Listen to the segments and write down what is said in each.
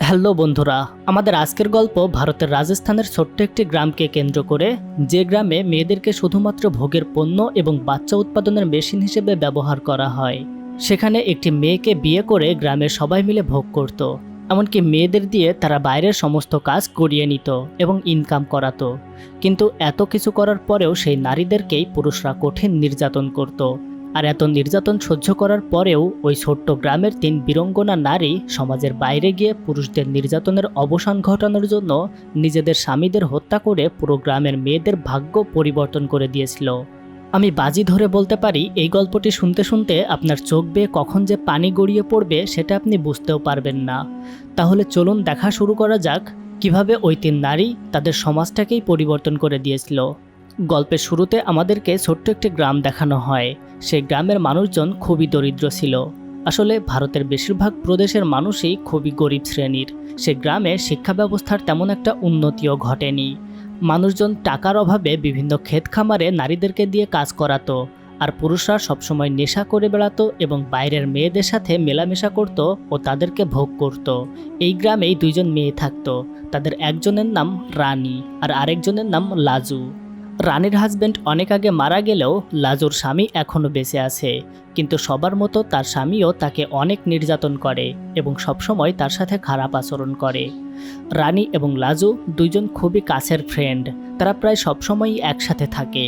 Hello বন্ধুরা, আমাদের আজকের গল্প ভারতের রাজস্থানের ছোট্ট একটি গ্রামকে কেন্দ্র করে, যে গ্রামে মেয়েদেরকে শুধুমাত্র ভোগের পণ্য এবং বাচ্চা উৎপাদনের মেশিন হিসেবে ব্যবহার করা হয়। সেখানে একটি মেয়েকে বিয়ে করে গ্রামের সবাই মিলে ভোগ করত। এমনকি মেয়েদের দিয়ে তারা বাইরের সমস্ত কাজ করিয়ে নিত এবং ইনকাম করাতো। কিন্তু এত কিছু করার পরেও সেই নারীদেরকেই পুরুষরা কঠিন নির্যাতন করত। আর এত নির্যাতন সহ্য করার পরেও ওই ছোট্ট গ্রামের 3 বীরঙ্গনা নারী সমাজের বাইরে গিয়ে পুরুষদের নির্যাতনের অবসান ঘটানোর জন্য নিজেদের স্বামীদের হত্যা করে পুরো গ্রামের মেয়েদের ভাগ্য পরিবর্তন করে দিয়েছিল। আমি বাজি ধরে বলতে পারি, এই গল্পটি শুনতে শুনতে আপনার চোখ বেয়ে কখন যে পানি গড়িয়ে পড়বে সেটা আপনি বুঝতেও পারবেন না। তাহলে চলুন দেখা শুরু করা যাক কিভাবে ওই 3 নারী তাদের সমাজটাকেই পরিবর্তন করে দিয়েছিল। গল্পের শুরুতে আমাদেরকে ছোট্ট একটি গ্রাম দেখানো হয়। সেই গ্রামের মানুষজন খুবই দরিদ্র ছিল। আসলে ভারতের বেশিরভাগ প্রদেশের মানুষই খুবই গরিব শ্রেণীর। সে গ্রামে শিক্ষা ব্যবস্থার তেমন একটা উন্নতিও ঘটেনি। মানুষজন টাকার অভাবে বিভিন্ন ক্ষেত খামারে নারীদেরকে দিয়ে কাজ করাতো, আর পুরুষরা সবসময় নেশা করে বেড়াতো এবং বাইরের মেয়েদের সাথে মেলামেশা করত ও তাদেরকে ভোগ করত। এই গ্রামেই 2 জন মেয়ে থাকতো। তাদের একজনের নাম রানী আর আরেকজনের নাম লাজু। রানীর হাজব্যান্ড অনেক আগে মারা গেলেও লাজুর স্বামী এখনও বেঁচে আছে, কিন্তু সবার মতো তার স্বামীও তাকে অনেক নির্যাতন করে এবং সবসময় তার সাথে খারাপ আচরণ করে। রানী এবং লাজু 2 জন খুবই কাছের ফ্রেন্ড। তারা প্রায় সবসময়ই একসাথে থাকে।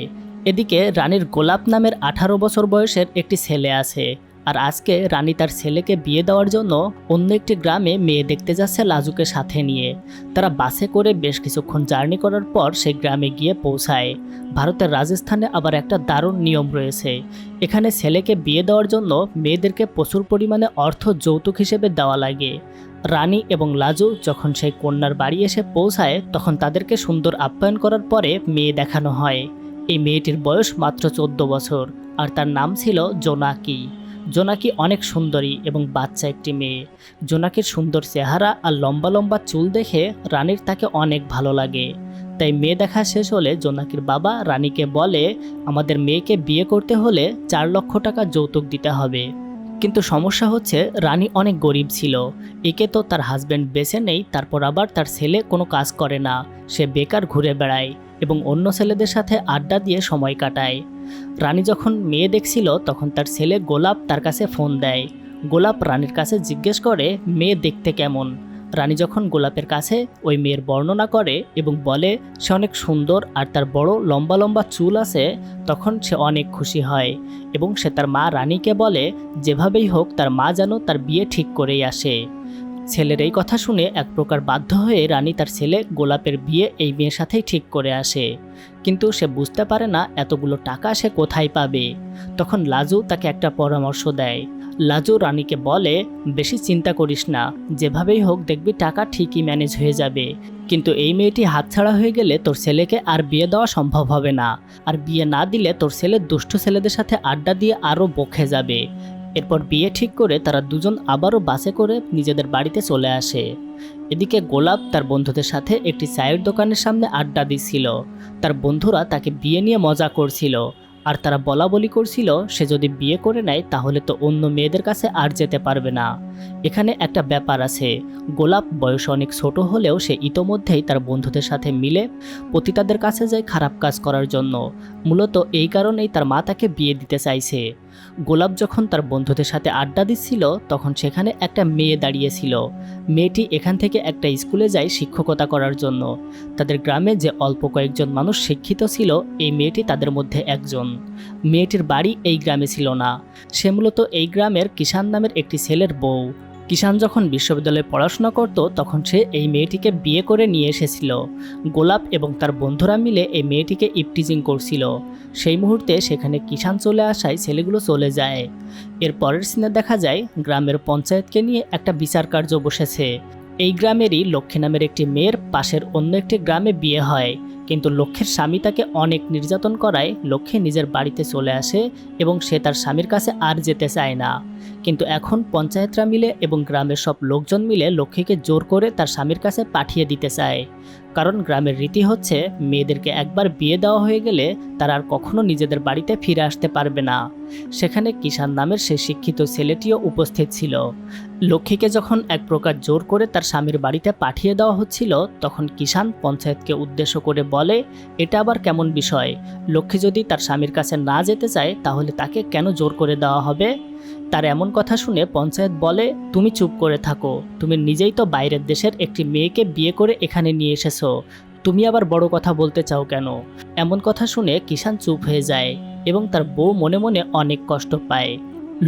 এদিকে রানীর গোলাপ নামের 18 বছর বয়সের একটি ছেলে আছে, আর আজকে রানী তার ছেলেকে বিয়ে দেওয়ার জন্য অন্য একটি গ্রামে মেয়ে দেখতে যাচ্ছে লাজুকে সাথে নিয়ে। তারা বাসে করে বেশ কিছুক্ষণ জার্নি করার পর সেই গ্রামে গিয়ে পৌঁছায়। ভারতের রাজস্থানে আবার একটা দারুণ নিয়ম রয়েছে। এখানে ছেলেকে বিয়ে দেওয়ার জন্য মেয়েদেরকে প্রচুর পরিমাণে অর্থ যৌতুক হিসেবে দেওয়া লাগে। রানী এবং লাজু যখন সেই কন্যার বাড়ি এসে পৌঁছায়, তখন তাদেরকে সুন্দর আপ্যায়ন করার পরে মেয়ে দেখানো হয়। এই মেয়েটির বয়স মাত্র 14 বছর, আর তার নাম ছিল জোনাকি। জোনাকি অনেক সুন্দরী এবং বাচ্চা একটি মেয়ে। জোনাকির সুন্দর চেহারা আর লম্বা লম্বা চুল দেখে রানীর তাকে অনেক ভালো লাগে। তাই মেয়ে দেখা শেষ হলে জোনাকির বাবা রানীকে বলে, আমাদের মেয়েকে বিয়ে করতে হলে 4 লক্ষ টাকা যৌতুক দিতে হবে। কিন্তু সমস্যা হচ্ছে, রানী অনেক গরিব ছিল। একে তো তার হাজব্যান্ড বেঁচে নেই, তারপর আবার তার ছেলে কোনো কাজ করে না। সে বেকার ঘুরে বেড়ায় এবং অন্য ছেলেদের সাথে আড্ডা দিয়ে সময় কাটায়। রানী যখন মেয়ে দেখছিল, তখন তার ছেলে গোলাপ তার কাছে ফোন দেয়। গোলাপ রানীর কাছে জিজ্ঞেস করে মেয়ে দেখতে কেমন। রানী যখন গোলাপের কাছে ওই মেয়ের বর্ণনা করে এবং বলে সে অনেক সুন্দর আর তার বড় লম্বা লম্বা চুল আছে, তখন সে অনেক খুশি হয় এবং সে তার মা রানীকে বলে যেভাবেই হোক তার মা যেন তার বিয়ে ঠিক করেই আসে। ছেলের এই কথা শুনে এক প্রকার বাধ্য হয়ে রানী তার ছেলে গোলাপের বিয়ে এই মেয়ের সাথেই ঠিক করে আসে। কিন্তু সে বুঝতে পারে না এতগুলো টাকা সে কোথায় পাবে। তখন লাজু তাকে একটা পরামর্শ দেয়। লাজু রানীকে বলে, বেশি চিন্তা করিস না, যেভাবেই হোক দেখবি টাকা ঠিকই ম্যানেজ হয়ে যাবে। কিন্তু এই মেয়েটি হাতছাড়া হয়ে গেলে তোর ছেলেকে আর বিয়ে দেওয়া সম্ভব হবে না, আর বিয়ে না দিলে তোর ছেলে দুষ্ট ছেলেদের সাথে আড্ডা দিয়ে আরও বকে যাবে। এরপর বিয়ে ঠিক করে তারা 2 জন আবারও বাসে করে নিজেদের বাড়িতে চলে আসে। এদিকে গোলাপ তার বন্ধুদের সাথে একটি চায়ের দোকানের সামনে আড্ডা দিচ্ছিল। তার বন্ধুরা তাকে বিয়ে নিয়ে মজা করছিল, আর তারা বলা বলি করছিল সে যদি বিয়ে করে নেয় তাহলে তো অন্য মেয়েদের কাছে আর যেতে পারবে না। এখানে একটা ব্যাপার আছে, গোলাপ বয়সে অনেক ছোট হলেও সে ইতোমধ্যেই তার বন্ধুদের সাথে মিলে পতিতাদের কাছে যায় খারাপ কাজ করার জন্য। মূলত এই কারণেই তার মা তাকে বিয়ে দিতে চাইছে। গোলাপ যখন তার বন্ধুদের সাথে আড্ডা দিচ্ছিল, তখন সেখানে একটা মেয়ে দাঁড়িয়েছিল। মেয়েটি এখান থেকে একটা স্কুলে যায় শিক্ষকতা করার জন্য। তাদের গ্রামে যে অল্প কয়েকজন মানুষ শিক্ষিত ছিল, এই মেয়েটি তাদের মধ্যে একজন। মেয়েটির বাড়ি এই গ্রামে ছিল না। সে মূলত এই গ্রামের কিষান নামের একটি ছেলের বউ। কিষান যখন বিশ্ববিদ্যালয়ে পড়াশোনা করত, তখন সে এই মেয়েটিকে বিয়ে করে নিয়ে এসেছিল। গোলাপ এবং তার বন্ধুরা মিলে এই মেয়েটিকে ইপটিজিং করছিল। সেই মুহূর্তে সেখানে কিষান চলে আসায় ছেলেগুলো চলে যায়। এর পরের সিনে দেখা যায় গ্রামের পঞ্চায়েতকে নিয়ে একটা বিচার কার্য বসেছে। এই গ্রামেরই লক্ষ্মী নামের একটি মেয়ের পাশের অন্য একটি গ্রামে বিয়ে হয়, কিন্তু লক্ষ্মীর স্বামী তাকে অনেক নির্যাতন করায় লক্ষ্মী নিজের বাড়িতে চলে আসে এবং সে তার স্বামীর কাছে আর যেতে চায় না। কিন্তু এখন পঞ্চায়েতরা মিলে এবং গ্রামের সব লোকজন মিলে লক্ষ্মীকে জোর করে তার স্বামীর কাছে পাঠিয়ে দিতে চায়। কারণ গ্রামের রীতি হচ্ছে মেয়েদেরকে একবার বিয়ে দেওয়া হয়ে গেলে তারা আর কখনো নিজেদের বাড়িতে ফিরে আসতে পারবে না। সেখানে কিষান নামের সেই শিক্ষিত ছেলেটিও উপস্থিত ছিল। লক্ষ্মীকে যখন এক প্রকার জোর করে তার স্বামীর বাড়িতে পাঠিয়ে দেওয়া হচ্ছিল, তখন কিষান পঞ্চায়েতকে উদ্দেশ্য করে বলে, এটা আবার কেমন বিষয়? লক্ষ্মী যদি তার স্বামীর কাছে না যেতে চায় তাহলে তাকে কেন জোর করে দেওয়া হবে? তার এমন কথা শুনে পঞ্চায়েত বলে, তুমি চুপ করে থাকো, তুমি নিজেই তো বাইরের দেশের একটি মেয়েকে বিয়ে করে এখানে নিয়ে এসেছো, তুমি আবার বড় কথা বলতে চাও কেন? এমন কথা শুনে কিষান চুপ হয়ে যায় এবং তার বউ মনে মনে অনেক কষ্ট পায়।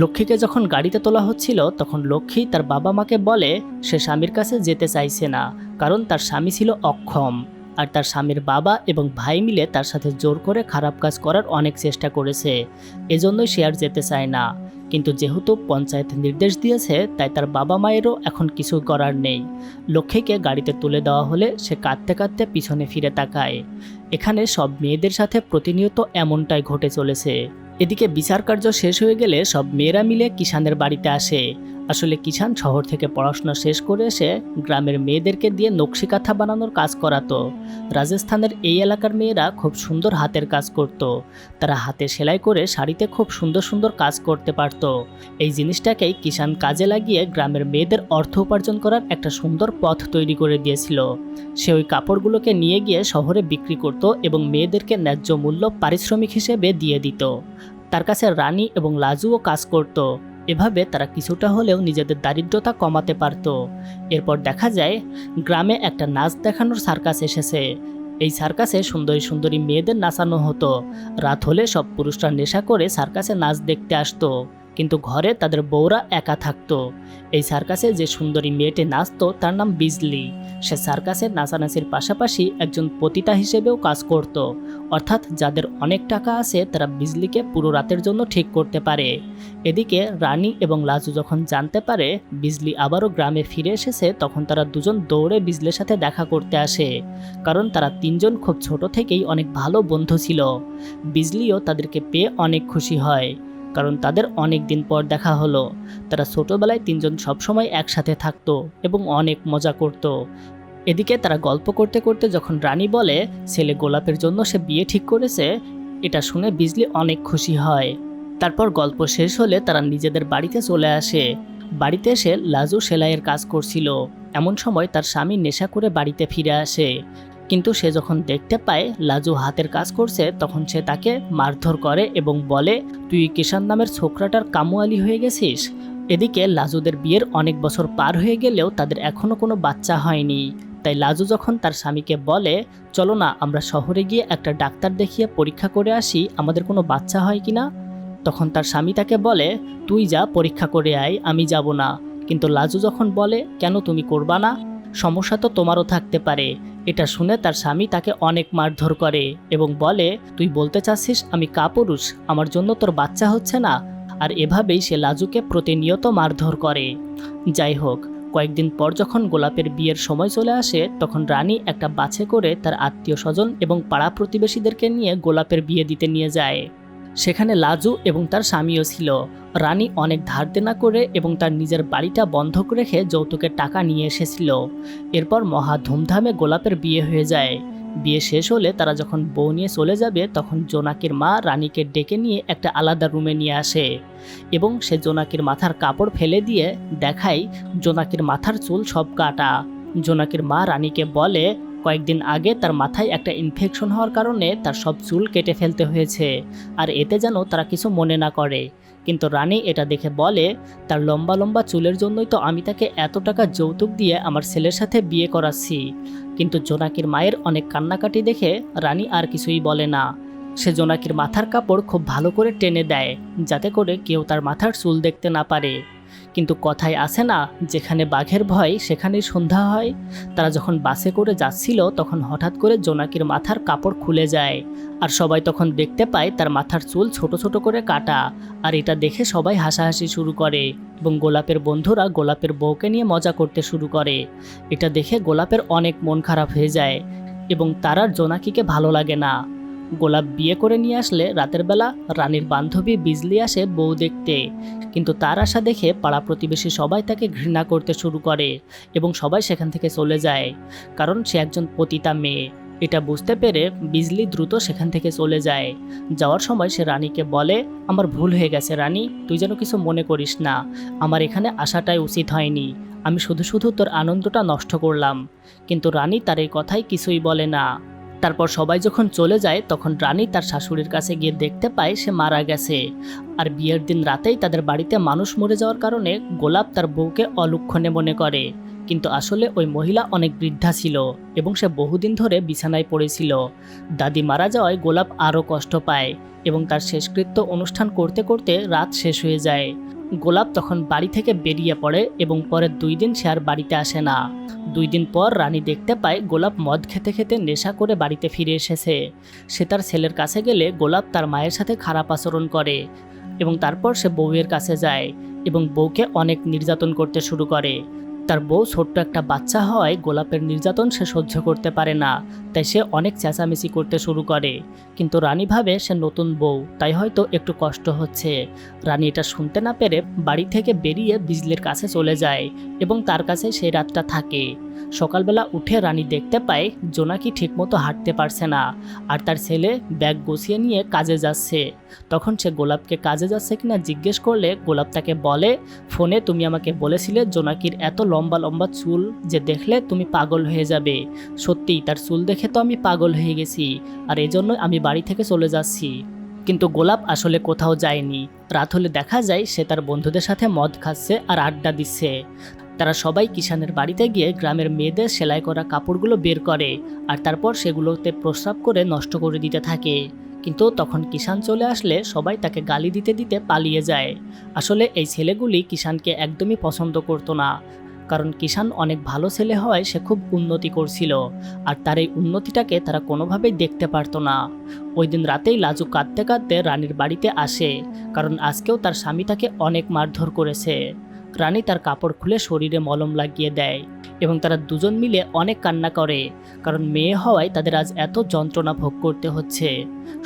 লক্ষ্মীকে যখন গাড়িতে তোলা হচ্ছিল তখন লক্ষ্মী তার বাবা মাকে বলে সে স্বামীর কাছে যেতে চাইছে না, কারণ তার স্বামী ছিল অক্ষম, আর তার স্বামীর বাবা এবং ভাই মিলে তার সাথে জোর করে খারাপ কাজ করার অনেক চেষ্টা করেছে, এজন্যই সে আর যেতে চায় না। কিন্তু যেহেতু পঞ্চায়েত নির্দেশ দিয়েছে তাই তার বাবা মায়েরও এখন কিছু করার নেই। লক্ষ্মীকে গাড়িতে তুলে দেওয়া হলে সে কাঁদতে কাঁদতে পিছনে ফিরে তাকায়। এখানে সব মেয়েদের সাথে প্রতিনিয়ত এমনটাই ঘটে চলেছে। এদিকে বিচার কার্য শেষ হয়ে গেলে সব মেয়েরা মিলে কিষানের বাড়িতে আসে। আসলে কিষান শহর থেকে পড়াশোনা শেষ করে এসে গ্রামের মেয়েদেরকে দিয়ে নকশি কাঁথা বানানোর কাজ করাতো। রাজস্থানের এই এলাকার মেয়েরা খুব সুন্দর হাতের কাজ করত। তারা হাতে সেলাই করে শাড়িতে খুব সুন্দর সুন্দর কাজ করতে পারত। এই জিনিসটাকেই কিষান কাজে লাগিয়ে গ্রামের মেয়েদের অর্থ উপার্জন করার একটা সুন্দর পথ তৈরি করে দিয়েছিল। সে ওই কাপড়গুলোকে নিয়ে গিয়ে শহরে বিক্রি করত এবং মেয়েদেরকে ন্যায্য মূল্য পারিশ্রমিক হিসেবে দিয়ে দিত। তার কাছে রানী এবং লাজুও কাজ করত। এভাবে তারা কিছুটা হলেও নিজেদের দারিদ্রতা কমাতে পারত। এরপর দেখা যায় গ্রামে একটা নাচ দেখানোর সার্কাস এসেছে। এই সার্কাসে সুন্দরী সুন্দরী মেয়েদের নাচানো হতো। রাত হলে সব পুরুষরা নেশা করে সার্কাসে নাচ দেখতে আসতো, কিন্তু ঘরে তাদের বউরা একা থাকতো। এই সার্কাসে যে সুন্দরী মেয়েটি নাচতো তার নাম বিজলি। সে সার্কাসের নাচানাচির পাশাপাশি একজন পতিতা হিসেবেও কাজ করত, অর্থাৎ যাদের অনেক টাকা আছে তারা বিজলিকে পুরো রাতের জন্য ঠিক করতে পারে। এদিকে রানী এবং লাজু যখন জানতে পারে বিজলি আবারও গ্রামে ফিরে এসেছে, তখন তারা দুজন দৌড়ে বিজলির সাথে দেখা করতে আসে, কারণ তারা তিনজন খুব ছোট থেকেই অনেক ভালো বন্ধু ছিল। বিজলিও তাদেরকে পেয়ে অনেক খুশি হয়, কারণ তাদের অনেক দিন পর দেখা হলো। তারা ছোটবেলায় তিনজন সবসময় একসাথে থাকতো এবং অনেক মজা করত। এদিকে তারা গল্প করতে করতে যখন রানী বলে ছেলে গোলাপের জন্য সে বিয়ে ঠিক করেছে, এটা শুনে বিজলি অনেক খুশি হয়। তারপর গল্প শেষ হলে তারা নিজেদের বাড়িতে চলে আসে। বাড়িতে এসে লাজু সেলাইয়ের কাজ করছিল। এমন সময় তার স্বামী নেশা করে বাড়িতে ফিরে আসে, কিন্তু সে যখন দেখতে পায় লাজু হাতের কাজ করছে তখন সে তাকে মারধর করে এবং বলে, তুই কিষান নামের ছোকরাটার কামুয়ালি হয়ে গেছিস। এদিকে লাজুদের বিয়ের অনেক বছর পার হয়ে গেলেও তাদের এখনও কোনো বাচ্চা হয়নি। তাই লাজু যখন তার স্বামীকে বলে, চলো না আমরা শহরে গিয়ে একটা ডাক্তার দেখিয়ে পরীক্ষা করে আসি আমাদের কোনো বাচ্চা হয় কিনা, তখন তার স্বামী তাকে বলে, তুই যা পরীক্ষা করে আয়, আমি যাব না। কিন্তু লাজু যখন বলে, কেন তুমি করবা না, সমস্যা তো তোমারও থাকতে পারে। এটা শুনে তার স্বামী তাকে অনেক মারধর করে এবং বলে, তুই বলতে চাচ্ছিস আমি কাপুরুষ, আমার জন্য তোর বাচ্চা হচ্ছে না? আর এভাবেই সে লাজুকে প্রতিনিয়ত মারধর করে। যাই হোক, কয়েকদিন পর যখন গোলাপের বিয়ের সময় চলে আসে তখন রানী একটা বাসে করে তার আত্মীয় স্বজন এবং পাড়া প্রতিবেশীদেরকে নিয়ে গোলাপের বিয়ে দিতে নিয়ে যায়। সেখানে লাজু এবং তার স্বামীও ছিল। রানী অনেক ধার দেনা করে এবং তার নিজের বাড়িটা বন্ধক রেখে যৌতুকের টাকা নিয়ে এসেছিল। এরপর মহা ধুমধামে গোলাপের বিয়ে হয়ে যায়। বিয়ে শেষ হলে তারা যখন বউ নিয়ে চলে যাবে তখন জোনাকির মা রানীকে ডেকে নিয়ে একটা আলাদা রুমে নিয়ে আসে এবং সে জোনাকির মাথার কাপড় ফেলে দিয়ে দেখায় জোনাকির মাথার চুল সব কাটা। জোনাকির মা রানীকে বলে, কয়েকদিন আগে তার মাথায় একটা ইনফেকশন হওয়ার কারণে তার সব চুল কেটে ফেলতে হয়েছে, আর এতে যেন তারা কিছু মনে না করে। কিন্তু রানী এটা দেখে বলে, তার লম্বা লম্বা চুলের জন্যই তো আমি তাকে এত টাকা যৌতুক দিয়ে আমার ছেলের সাথে বিয়ে করাচ্ছি। কিন্তু জোনাকির মায়ের অনেক কান্নাকাটি দেখে রানী আর কিছুই বলে না। সে জোনাকির মাথার কাপড় খুব ভালো করে টেনে দেয় যাতে করে কেউ তার মাথার চুল দেখতে না পারে। কিন্তু কথায় আছে না, যেখানে বাঘের ভয় সেখানেই সন্ধ্যা হয়। তারা যখন বাসে করে যাচ্ছিল তখন হঠাৎ করে জোনাকির মাথার কাপড় খুলে যায়, আর সবাই তখন দেখতে পায় তার মাথার চুল ছোট ছোট করে কাটা। আর এটা দেখে সবাই হাসাহাসি শুরু করে এবং গোলাপের বন্ধুরা গোলাপের বউকে নিয়ে মজা করতে শুরু করে। এটা দেখে গোলাপের অনেক মন খারাপ হয়ে যায় এবং তার আর জোনাকিকে ভালো লাগে না। গোলাপ বিয়ে করে নিয়ে আসলে রাতের বেলা রানীর বান্ধবী বিজলি আসে বউ দেখতে, কিন্তু তার আশা দেখে পাড়া প্রতিবেশী সবাই তাকে ঘৃণা করতে শুরু করে এবং সবাই সেখান থেকে চলে যায়, কারণ সে একজন পতিতা মেয়ে। এটা বুঝতে পেরে বিজলি দ্রুত সেখান থেকে চলে যায়। যাওয়ার সময় সে রানীকে বলে, আমার ভুল হয়ে গেছে রানী, তুই যেন কিছু মনে করিস না, আমার এখানে আসাটাই উচিত হয়নি, আমি শুধু শুধু তোর আনন্দটা নষ্ট করলাম। কিন্তু রানী তার এই কথাই কিছুই বলে না। তারপর সবাই যখন চলে যায় তখন রানী তার শাশুড়ির কাছে গিয়ে দেখতে পায় সে মারা গেছে। আর বিয়ের দিন রাতেই তাদের বাড়িতে মানুষ মরে যাওয়ার কারণে গোলাপ তার বউকে অলক্ষণে মনে করে, কিন্তু আসলে ওই মহিলা অনেক বৃদ্ধা ছিল এবং সে বহুদিন ধরে বিছানায় পড়েছিল। দাদি মারা যাওয়ায় গোলাপ আরও কষ্ট পায় এবং তার শেষকৃত্য অনুষ্ঠান করতে করতে রাত শেষ হয়ে যায়। গোলাপ তখন বাড়ি থেকে বেরিয়ে পড়ে এবং পরের 2 দিন সে আর বাড়িতে আসে না। 2 দিন পর রানী দেখতে পায় গোলাপ মদ খেতে খেতে নেশা করে বাড়িতে ফিরে এসেছে। সে তার ছেলের কাছে গেলে গোলাপ তার মায়ের সাথে খারাপ আচরণ করে এবং তারপর সে বউয়ের কাছে যায় এবং বউকে অনেক নির্যাতন করতে শুরু করে। তার বউ ছোট্ট একটা বাচ্চা হওয়ায় গোলাপের নির্যাতন সে সহ্য করতে পারে না, তাই সে অনেক চেঁচামেচি করতে শুরু করে। কিন্তু রানী ভাবে সে নতুন বউ, তাই হয়তো একটু কষ্ট হচ্ছে। রানী এটা শুনতে না পেরে বাড়ি থেকে বেরিয়ে বিজলির কাছে চলে যায় এবং তার কাছে সেই রাতটা থাকে। সকালবেলা উঠে রানী দেখতে পায় জোনাকি ঠিকমতো হাঁটতে পারছে না আর তার ছেলে ব্যাগ গুছিয়ে নিয়ে কাজে যাচ্ছে। তখন সে গোলাপকে কাজে যাচ্ছে কিনা জিজ্ঞেস করলে গোলাপ তাকে বলে, ফোনে তুমি আমাকে বলেছিলে জোনাকির এত লম্বা লম্বা চুল যে দেখলে তুমি পাগল হয়ে যাবে। সত্যিই তার চুল দেখে তো আমি পাগল হয়ে গেছি, আর এজন্য আমি বাড়ি থেকে চলে যাচ্ছি। কিন্তু গোলাপ আসলে কোথাও যায়নি। রাত হলে দেখা যায় সে তার বন্ধুদের সাথে মদ খাচ্ছে আর আড্ডা দিচ্ছে। তারা সবাই কিষানের বাড়িতে গিয়ে গ্রামের মেয়েদের সেলাই করা কাপড়গুলো বের করে আর তারপর সেগুলোতে প্রস্রাব করে নষ্ট করে দিতে থাকে। কিন্তু তখন কিষান চলে আসলে সবাই তাকে গালি দিতে দিতে পালিয়ে যায়। আসলে এই ছেলেগুলি কিষানকে একদমই পছন্দ করতো না, কারণ কিষান অনেক ভালো ছেলে হওয়ায় সে খুব উন্নতি করছিল আর তার এই উন্নতিটাকে তারা কোনোভাবেই দেখতে পারতো না। ওই দিন রাতেই লাজু কাঁদতে কাঁদতে রানীর বাড়িতে আসে, কারণ আজকেও তার স্বামী তাকে অনেক মারধর করেছে। রানী তার কাপড় খুলে শরীরে মলম লাগিয়ে দেয় এবং তারা দুজন মিলে অনেক কান্না করে, কারণ মেয়ে হওয়ায় তাদের আজ এত যন্ত্রণা ভোগ করতে হচ্ছে।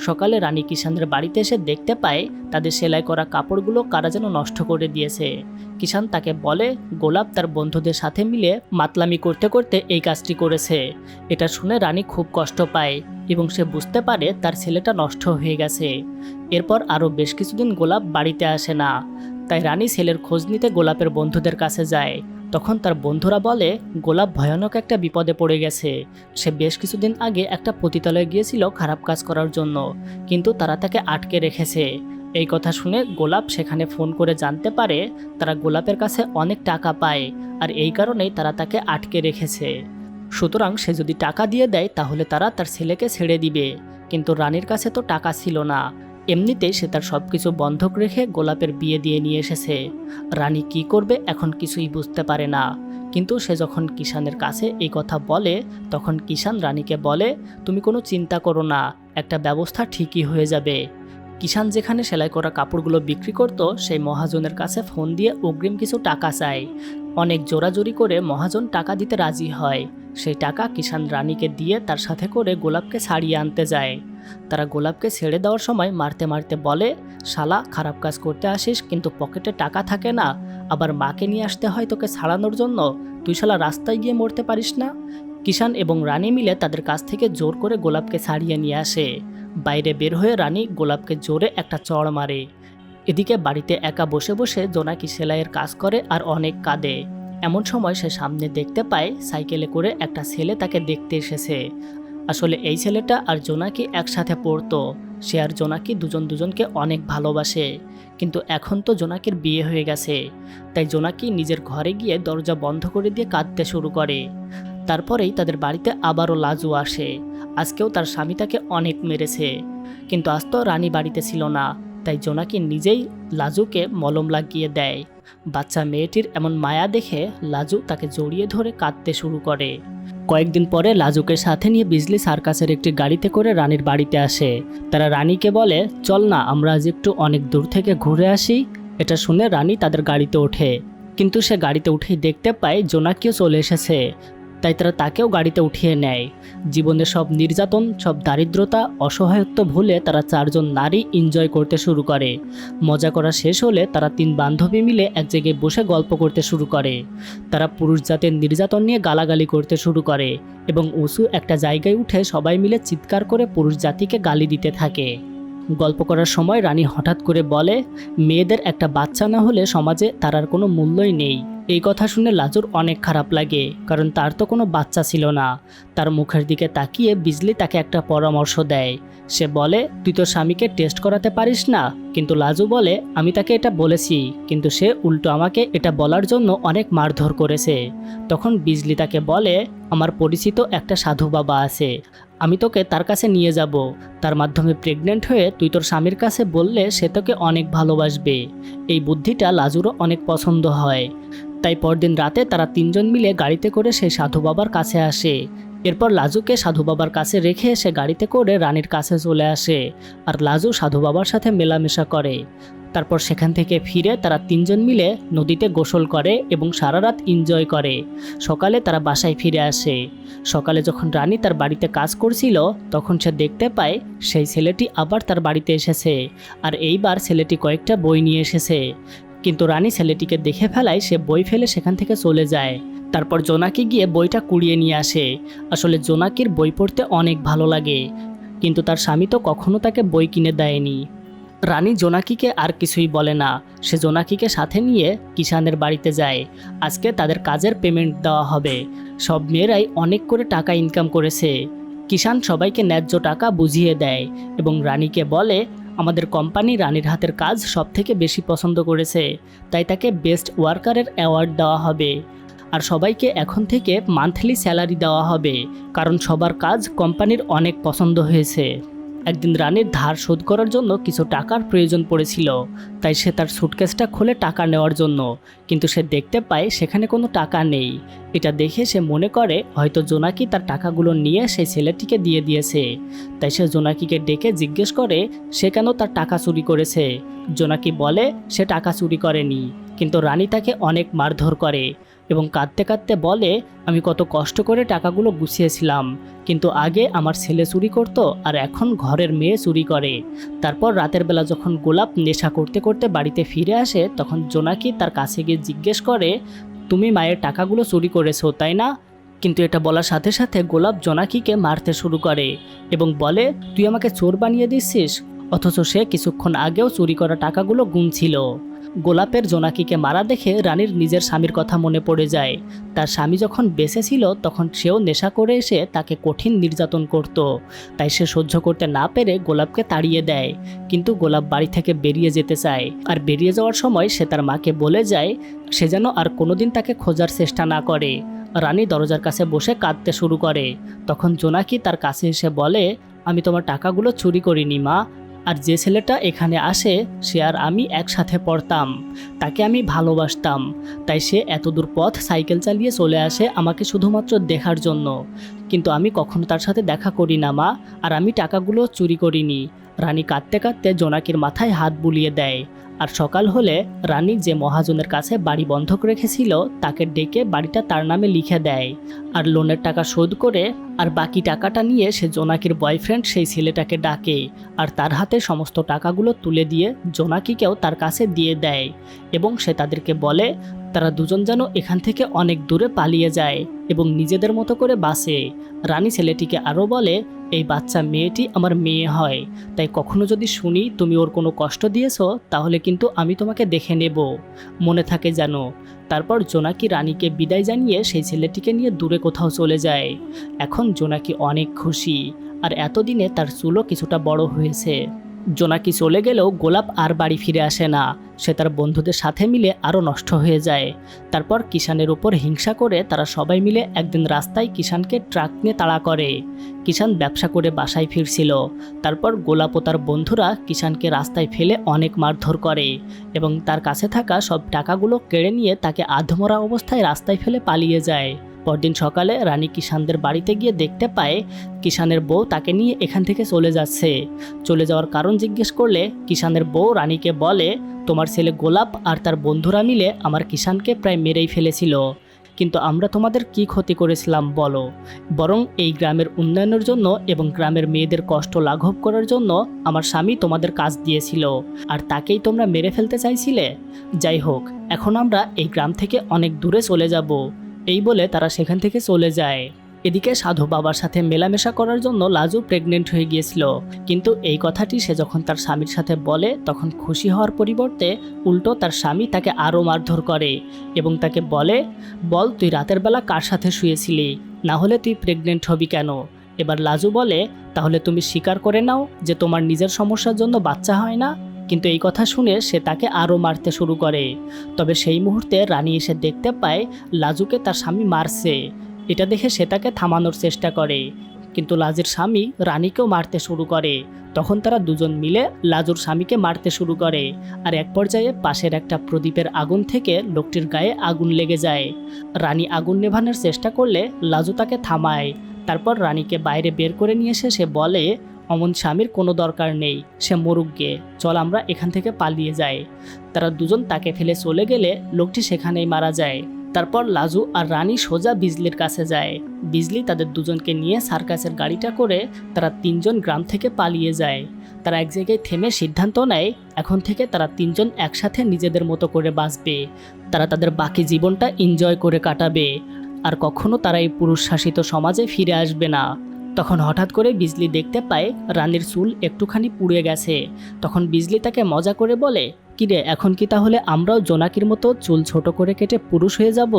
সকালে রানী কিষানের বাড়িতে এসে দেখতে পায় তাদের সেলাই করা কাপড়গুলো কারা যেন নষ্ট করে দিয়েছে। কিষান তাকে বলে গোলাপ তার বন্ধুদের সাথে মিলে মাতলামি করতে করতে এই কাজটি করেছে। এটা শুনে রানী খুব কষ্ট পায় এবং সে বুঝতে পারে তার ছেলেটা নষ্ট হয়ে গেছে। এরপর আরও বেশ কিছুদিন গোলাপ বাড়িতে আসে না, তাই রানী ছেলের খোঁজ নিতে গোলাপের বন্ধুদের কাছে যায়। তখন তার বন্ধুরা বলে গোলাপ ভয়ানক একটা বিপদে পড়ে গেছে। সে বেশ কিছুদিন আগে একটা পতিতালয়ে গিয়েছিল খারাপ কাজ করার জন্য, কিন্তু তারা তাকে আটকে রেখেছে। এই কথা শুনে গোলাপ সেখানে ফোন করে জানতে পারে তারা গোলাপের কাছে অনেক টাকা পায় আর এই কারণেই তারা তাকে আটকে রেখেছে। সুতরাং সে যদি টাকা দিয়ে দেয় তাহলে তারা তার ছেলেকে ছেড়ে দিবে। কিন্তু রানীর কাছে তো টাকা ছিল না, এমনিতেই সে তার সব কিছু বন্ধক রেখে গোলাপের বিয়ে দিয়ে নিয়ে এসেছে। রানী কি করবে এখন কিছুই বুঝতে পারে না। কিন্তু সে যখন কিষানের কাছে এই কথা বলে তখন কিষান রানীকে বলে, তুমি কোনো চিন্তা করো না, একটা ব্যবস্থা ঠিকই হয়ে যাবে। কিষান যেখানে সেলাই করা কাপড়গুলো বিক্রি করত সেই মহাজনের কাছে ফোন দিয়ে অগ্রিম কিছু টাকা চায়। অনেক জোরাজোরি করে মহাজন টাকা দিতে রাজি হয়। সেই টাকা কিষান রানীকে দিয়ে তার সাথে করে গোলাপকে ছাড়িয়ে আনতে যায়। তারা গোলাপকে ছেড়ে দেওয়ার সময় মারতে মারতে বলে, শালা খারাপ কাজ করতে আসিস কিন্তু পকেটে টাকা থাকে না, আবার মাকে নিয়ে আসতে হয় তোকে ছাড়ানোর জন্য, তুই শালা রাস্তায় গিয়ে মরতে পারিস না। কিষান এবং রানী মিলে তাদের কাছ থেকে জোর করে গোলাপকে ছাড়িয়ে নিয়ে আসে। বাইরে বের হয়ে রানী গোলাপকে জোরে একটা চড় মারে। এদিকে বাড়িতে একা বসে বসে জোনাকি সেলাইয়ের কাজ করে আর অনেক কাঁদে। এমন সময় সে সামনে দেখতে পায় সাইকেলে করে একটা ছেলে তাকে দেখতে এসেছে। আসলে এই ছেলেটা আর জোনাকি একসাথে পড়তো। সে আর জোনাকি দুজন দুজনকে অনেক ভালোবাসে, কিন্তু এখন তো জোনাকির বিয়ে হয়ে গেছে, তাই জোনাকি নিজের ঘরে গিয়ে দরজা বন্ধ করে দিয়ে কাঁদতে শুরু করে। তারপরেই তাদের বাড়িতে আবারও লাজু আসে। আজকেও তার স্বামী তাকে অনেক মেরেছে, কিন্তু আজ তো রানী বাড়িতে ছিল না, তাই জোনাকি নিজেই লাজুকে মলম লাগিয়ে দেয়। বাচ্চা মেয়েটির এমন মায়া দেখে লাজু তাকে জড়িয়ে ধরে কাঁদতে শুরু করে। কয়েকদিন পরে লাজুকে সাথে নিয়ে বিজলি সার্কাসের একটি গাড়িতে করে রানীর বাড়িতে আসে। তারা রানীকে বলে, চল না আমরা আজ একটু অনেক দূর থেকে ঘুরে আসি। এটা শুনে রানী তাদের গাড়িতে ওঠে, কিন্তু সে গাড়িতে উঠেই দেখতে পায় জোনাকিও চলে এসেছে। তাই তারা তাকেও গাড়িতে উঠিয়ে নেয়। জীবনের সব নির্যাতন, সব দারিদ্রতা, অসহায়ত্ব ভুলে তারা 4 জন নারী এনজয় করতে শুরু করে। মজা করা শেষ হলে তারা 3 বান্ধবী মিলে এক জায়গায় বসে গল্প করতে শুরু করে। তারা পুরুষ জাতের নির্যাতন নিয়ে গালাগালি করতে শুরু করে এবং উঁচু একটা জায়গায় উঠে সবাই মিলে চিৎকার করে পুরুষ জাতিকে গালি দিতে থাকে। গল্প করার সময় রানী হঠাৎ করে বলে, মেয়েদের একটা বাচ্চা না হলে সমাজে তার আর কোনো মূল্যই নেই। এই কথা শুনে লাজুর অনেক খারাপ লাগে, কারণ তার তো কোনো বাচ্চা ছিল না। তার মুখের দিকে তাকিয়ে বিজলি তাকে একটা পরামর্শ দেয়। সে বলে, তুই তোর স্বামীকে টেস্ট করাতে পারিস না? কিন্তু লাজু বলে, আমি তাকে এটা বলেছি, কিন্তু সে উল্টো আমাকে এটা বলার জন্য অনেক মারধর করেছে। তখন বিজলি তাকে বলে, আমার পরিচিত একটা সাধু বাবা আছে, আমি তোকে তার কাছে নিয়ে যাব। তার মাধ্যমে প্রেগনেন্ট হয়ে তুই তোর স্বামীর কাছে বললে সে তোকে অনেক ভালোবাসবে। এই বুদ্ধিটা লাজুরও অনেক পছন্দ হয়। তাই পরদিন রাতে তারা 3 জন মিলে গাড়িতে করে সেই সাধু বাবার কাছে আসে। এরপর লাজুকে সাধু বাবার কাছে রেখে সে গাড়িতে করে রানীর কাছে চলে আসে, আর লাজু সাধু বাবার সাথে মেলামেশা করে। তারপর সেখান থেকে ফিরে তারা 3 জন মিলে নদীতে গোসল করে এবং সারা রাত এনজয় করে। সকালে তারা বাসায় ফিরে আসে। সকালে যখন রানী তার বাড়িতে কাজ করছিল, তখন সে দেখতে পায় সেই ছেলেটি আবার তার বাড়িতে এসেছে, আর এইবার ছেলেটি কয়েকটা বই নিয়ে এসেছে। কিন্তু রানী ছেলেটিকে দেখে ফেলায় সে বই ফেলে সেখান থেকে চলে যায়। তারপর জোনাকি গিয়ে বইটা কুড়িয়ে নিয়ে আসে। আসলে জোনাকির বই পড়তে অনেক ভালো লাগে, কিন্তু তার স্বামী তো কখনো তাকে বই কিনে দেয়নি। রানী জোনাকিকে আর কিছুই বলে না। সে জোনাকিকে সাথে নিয়ে কিষানের বাড়িতে যায়। আজকে তাদের কাজের পেমেন্ট দেওয়া হবে। সব মেয়েরাই অনেক করে টাকা ইনকাম করেছে। কিষান সবাইকে ন্যায্য টাকা বুঝিয়ে দেয় এবং রানীকে বলে, আমাদের কোম্পানি রানীর হাতের কাজ সবথেকে বেশি পছন্দ করেছে, তাই তাকে বেস্ট ওয়ার্কারের অ্যাওয়ার্ড দেওয়া হবে। আর সবাইকে এখন থেকে মান্থলি স্যালারি দেওয়া হবে, কারণ সবার কাজ কোম্পানির অনেক পছন্দ হয়েছে। একদিন রানীর ধার শোধ করার জন্য কিছু টাকার প্রয়োজন পড়েছিল, তাই সে তার সুটকেসটা খুলে টাকা নেওয়ার জন্য, কিন্তু সে দেখতে পায় সেখানে কোনো টাকা নেই। এটা দেখে সে মনে করে হয়তো জোনাকি তার টাকাগুলো নিয়ে সেই ছেলেটিকে দিয়ে দিয়েছে। তাই সে জোনাকিকে ডেকে জিজ্ঞেস করে সে কেন তার টাকা চুরি করেছে। জোনাকি বলে সে টাকা চুরি করেনি, কিন্তু রানী তাকে অনেক মারধর করে এবং কাঁদতে কাঁদতে বলে, আমি কত কষ্ট করে টাকাগুলো গুছিয়েছিলাম, কিন্তু আগে আমার ছেলে চুরি করত আর এখন ঘরের মেয়ে চুরি করে। তারপর রাতের বেলা যখন গোলাপ নেশা করতে করতে বাড়িতে ফিরে আসে, তখন জোনাকি তার কাছে গিয়ে জিজ্ঞেস করে, তুমি মায়ের টাকাগুলো চুরি করেছো তাই না? কিন্তু এটা বলার সাথে সাথে গোলাপ জোনাকিকে মারতে শুরু করে এবং বলে, তুই আমাকে চোর বানিয়ে দিচ্ছিস, অথচ সে কিছুক্ষণ আগেও চুরি করা টাকাগুলো গুনছিল। গোলাপের জোনাকিকে মারা দেখে রানীর নিজের স্বামীর কথা মনে পড়ে যায়। তার স্বামী যখন বেঁচে ছিল তখন সেও নেশা করে এসে তাকে কঠিন নির্যাতন করত, তাই সে সহ্য করতে না পেরে গোলাপকে তাড়িয়ে দেয়। কিন্তু গোলাপ বাড়ি থেকে বেরিয়ে যেতে চায়, আর বেরিয়ে যাওয়ার সময় সে তার মাকে বলে যায় সে যেন আর কোনোদিন তাকে খোঁজার চেষ্টা না করে। রানী দরজার কাছে বসে কাঁদতে শুরু করে। তখন জোনাকি তার কাছে এসে বলে, আমি তোমার টাকাগুলো চুরি করিনি মা, আর যে ছেলেটা এখানে আসে সে আর আমি একসাথে পড়তাম, তাকে আমি ভালোবাসতাম, তাই সে এতদূর পথ সাইকেল চালিয়ে চলে আসে আমাকে শুধুমাত্র দেখার জন্য, কিন্তু আমি কখনো তার সাথে দেখা করি না মা, আর আমি টাকাগুলো চুরি করিনি। রানী কাঁদতে কাঁদতে জোনাকির মাথায় হাত বুলিয়ে দেয়। আর সকাল হলে রানী যে মহাজনের কাছে বাড়ি বন্ধক রেখেছিল তাকে ডেকে বাড়িটা তার নামে লিখে দেয়, আর লোনের টাকা শোধ করে আর বাকি টাকাটা নিয়ে সে জোনাকির বয়ফ্রেন্ড সেই ছেলেটাকে ডাকে আর তার হাতে সমস্ত টাকাগুলো তুলে দিয়ে জোনাকিকেও তার কাছে দিয়ে দেয় এবং সে তাদেরকে বলে তারা দুজন যেন এখান থেকে অনেক দূরে পালিয়ে যায় এবং নিজেদের মতো করে বাঁচে। রানী ছেলেটিকে আরও বলে, এই বাচ্চা মেয়েটি আমার মেয়ে হয়, তাই কখনো যদি শুনি তুমি ওর কোনো কষ্ট দিয়েছো তাহলে কিন্তু আমি তোমাকে দেখে নেব, মনে থাকে যেন। তারপর জোনাকি রানীকে বিদায় জানিয়ে সেই ছেলেটিকে নিয়ে দূরে কোথাও চলে যায়। এখন জোনাকি অনেক খুশি, আর এতদিনে তার চুলও কিছুটা বড় হয়েছে। জোনাকি চলে গেলেও গোলাপ আর বাড়ি ফিরে আসে না। সে তার বন্ধুদের সাথে মিলে আরও নষ্ট হয়ে যায়। তারপর কিষানের উপর হিংসা করে তারা সবাই মিলে একদিন রাস্তায় কিষানকে ট্রাক নিয়ে তাড়া করে। কিষান ব্যবসা করে বাসায় ফিরছিল। তারপর গোলাপ ও তার বন্ধুরা কিষানকে রাস্তায় ফেলে অনেক মারধর করে এবং তার কাছে থাকা সব টাকাগুলো কেড়ে নিয়ে তাকে আধমরা অবস্থায় রাস্তায় ফেলে পালিয়ে যায়। পরদিন সকালে রানী কিষানদের বাড়িতে গিয়ে দেখতে পায় কিষানের বউ তাকে নিয়ে এখান থেকে চলে যাচ্ছে। চলে যাওয়ার কারণ জিজ্ঞেস করলে কিষানের বউ রানীকে বলে, তোমার ছেলে গোলাপ আর তার বন্ধুরা মিলে আমার কিষানকে প্রায় মেরেই ফেলেছিল, কিন্তু আমরা তোমাদের কি ক্ষতি করেছিলাম বলো? বরং এই গ্রামের উন্নয়নের জন্য এবং গ্রামের মেয়েদের কষ্ট লাঘব করার জন্য আমার স্বামী তোমাদের কাজ দিয়েছিল, আর তাকেই তোমরা মেরে ফেলতে চাইছিলে। যাই হোক, এখন আমরা এই গ্রাম থেকে অনেক দূরে চলে যাব। এই বলে তারা সেখান থেকে চলে যায়। এদিকে সাধু বাবার সাথে মেলামেশা করার জন্য লাজু প্রেগনেন্ট হয়ে গিয়েছিল, কিন্তু এই কথাটি সে যখন তার স্বামীর সাথে বলে তখন খুশি হওয়ার পরিবর্তে উল্টো তার স্বামী তাকে আরও মারধর করে এবং তাকে বলে, বল তুই রাতের বেলা কার সাথে শুয়েছিলি, না হলে তুই প্রেগনেন্ট হবি কেন? এবার লাজু বলে, তাহলে তুমি স্বীকার করে নাও যে তোমার নিজের সমস্যার জন্য বাচ্চা হয় না। কিন্তু এই কথা শুনে সে তাকে আরও মারতে শুরু করে। তবে সেই মুহূর্তে রানী এসে দেখতে পায় লাজুকে তার স্বামী মারছে। এটা দেখে সে তাকে থামানোর চেষ্টা করে, কিন্তু লাজুর স্বামী রানীকেও মারতে শুরু করে। তখন তারা দুজন মিলে লাজুর স্বামীকে মারতে শুরু করে, আর এক পর্যায়ে পাশের একটা প্রদীপের আগুন থেকে লোকটির গায়ে আগুন লেগে যায়। রানী আগুন নেভানোর চেষ্টা করলে লাজু তাকে থামায়। তারপর রানীকে বাইরে বের করে নিয়ে এসে সে বলে, অমন স্বামীর কোনো দরকার নেই, সে মরুক গে, চল আমরা এখান থেকে পালিয়ে যাই। তারা দুজন তাকে ফেলে চলে গেলে লোকটি সেখানেই মারা যায়। তারপর লাজু আর রানী সোজা বিজলির কাছে যায়। বিজলি তাদের দুজনকে নিয়ে সার্কাসের গাড়িটা করে তারা তিনজন গ্রাম থেকে পালিয়ে যায়। তারা এক জায়গায় থেমে সিদ্ধান্ত নেয় এখন থেকে তারা তিনজন একসাথে নিজেদের মতো করে বাঁচবে। তারা তাদের বাকি জীবনটা এনজয় করে কাটাবে, আর কখনো তারা এই পুরুষ শাসিত সমাজে ফিরে আসবে না। তখন হঠাৎ করে বিজলি দেখতে পায় রানীর চুল একটুখানি পুড়ে গেছে। তখন বিজলি তাকে মজা করে বলে, কিরে, এখন কি তাহলে আমরাও জোনাকির মতো চুল ছোট করে কেটে পুরুষ হয়ে যাব?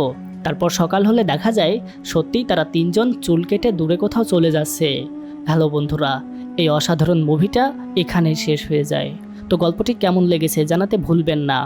তারপর সকাল হলে দেখা যায় সত্যিই তারা তিনজন চুল কেটে দূরে কোথাও চলে যাচ্ছে। হ্যালো বন্ধুরা, এই অসাধারণ মুভিটা এখানেই শেষ হয়ে যায়। তো গল্পটি কেমন লেগেছে জানাতে ভুলবেন না।